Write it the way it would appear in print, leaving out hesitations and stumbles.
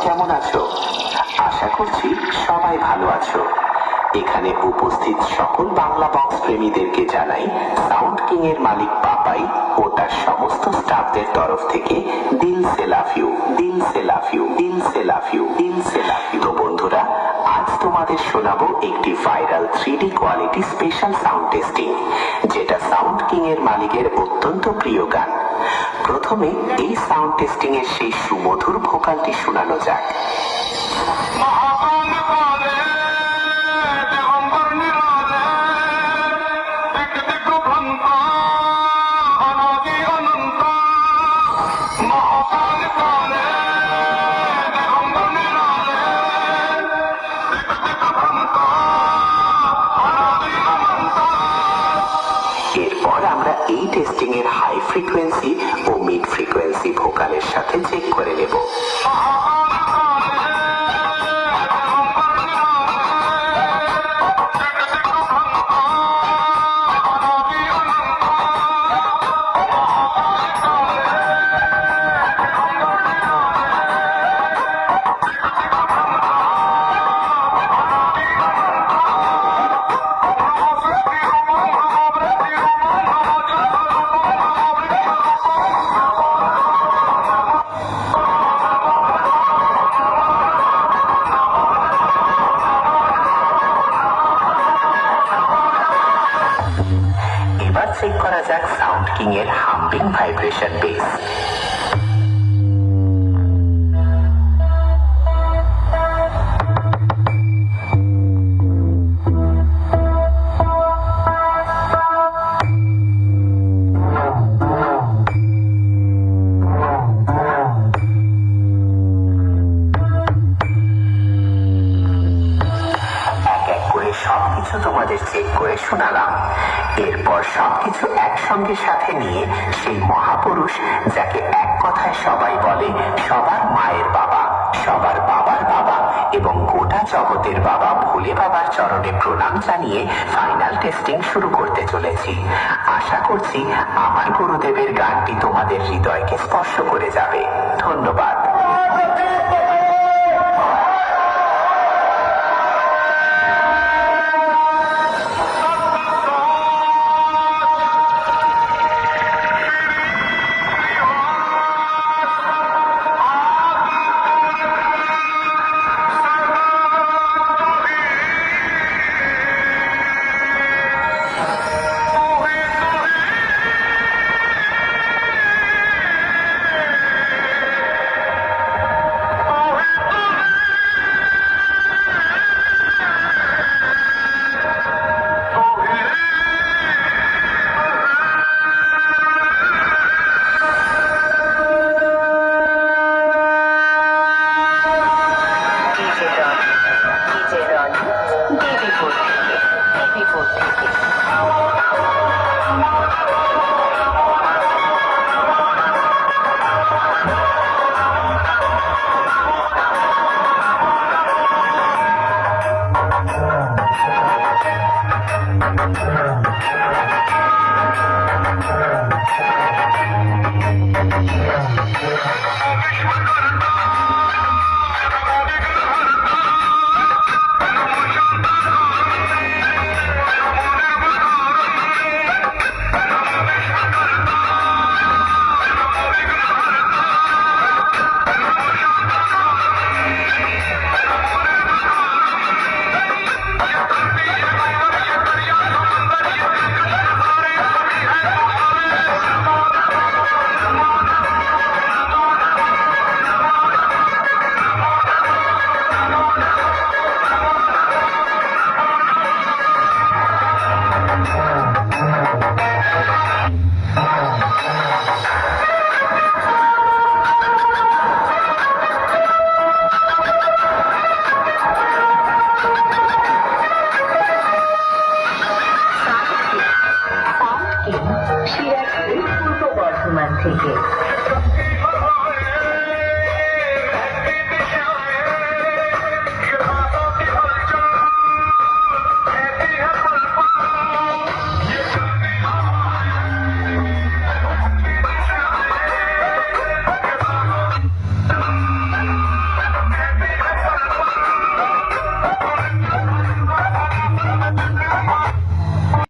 কেমন আছো? আশা করছি সবাই ভালো আছো। এখানে উপস্থিত সকল বাংলা বক্স প্রেমীদেরকে জানাই সাউন্ড কিং এর মালিক পাপাই ও তার সমস্ত স্টাফদের তরফ থেকে দিল সে লাভ ইউ, দিল সে লাভ ইউ, দিল সে লাভ ইউ, দিল সে লাভ ইউ। তো বন্ধুরা, আজ তোমাদের শোনাবো একটি viral 3D quality special sound testing, যেটা সাউন্ড কিং এর মালিকের অত্যন্ত প্রিয় গান। প্রথমে এই সাউন্ড টেস্টিং এর সেই সুমধুর ভোকালটি শোনানো যাক। এরপর আমরা এই টেস্টিং এর হাই ফ্রিকোয়েন্সি ও মিড ফ্রিকোয়েন্সি ভোকালের সাথে চেক করে নেব। এবার চেক করা যাক সাউন্ড কিং এর হাম্পিং ভাইব্রেশন বেস। সবকিছু তোমাদের চেক করে শোনালাম। এরপর সবকিছু একসঙ্গে সাথে নিয়ে সেই মহাপুরুষ, যাকে এক কথায় সবাই বলে সবার মায়ের বাবা, সবার বাবার বাবা এবং গোটা জগতের বাবা ভোলে বাবার চরণে প্রণাম জানিয়ে ফাইনাল টেস্টিং শুরু করতে চলেছি। আশা করছি আমার গুরুদেবের গানটি তোমাদের হৃদয়কে স্পর্শ করে যাবে। ধন্যবাদ। সিরাজগঞ্জ পূর্ব বর্ধমান থেকে।